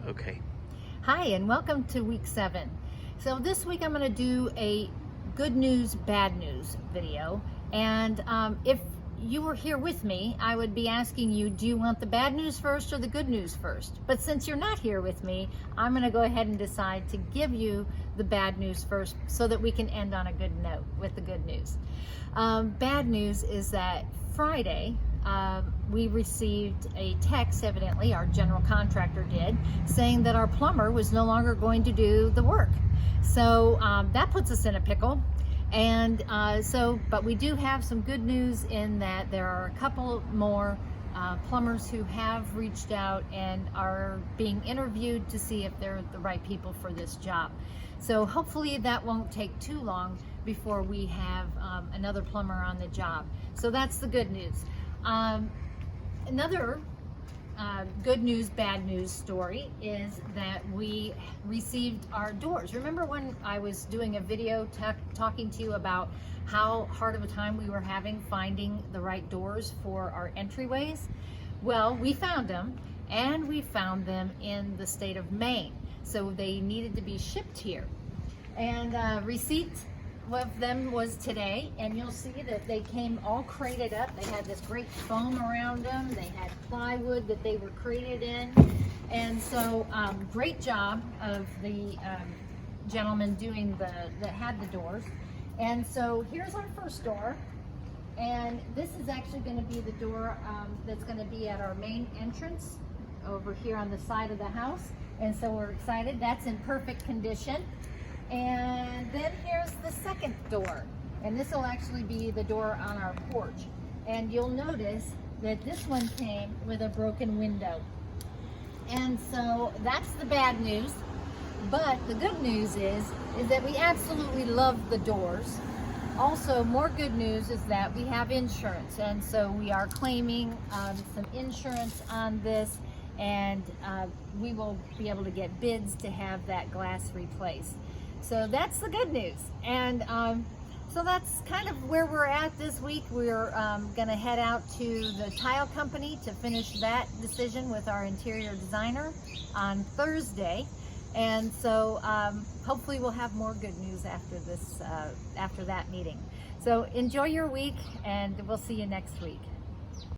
Okay. Hi, and welcome to week 7. So this week I'm going to do a good news, bad news video. And if you were here with me, I would be asking you, do you want the bad news first or the good news first? But since you're not here with me, I'm going to go ahead and decide to give you the bad news first so that we can end on a good note with the good news. Bad news is that Friday, we received a text, evidently our general contractor did, saying that our plumber was no longer going to do the work. So that puts us in a pickle. And but we do have some good news in that there are a couple more plumbers who have reached out and are being interviewed to see if they're the right people for this job. So hopefully that won't take too long before we have another plumber on the job. So that's the good news. Another good news, bad news story is that we received our doors. Remember when I was doing a video talking to you about how hard of a time we were having finding the right doors for our entryways? Well, we found them, and we found them in the state of Maine. So they needed to be shipped here. And receipt of them was today, and you'll see that they came all crated up. They had this great foam around them. They had plywood that they were crated in. And so great job of the gentleman doing that had the doors. And so here's our first door. And this is actually going to be the door that's going to be at our main entrance over here on the side of the house. And so we're excited. That's in perfect condition. And then here's the second door, and this will actually be the door on our porch. And you'll notice that this one came with a broken window. And so that's the bad news. But the good news is that we absolutely love the doors. Also, more good news is that we have insurance, and so we are claiming some insurance on this, and we will be able to get bids to have that glass replaced. So that's the good news. And so that's kind of where we're at this week. We're going to head out to the tile company to finish that decision with our interior designer on Thursday. And so hopefully we'll have more good news after this, after that meeting. So enjoy your week, and we'll see you next week.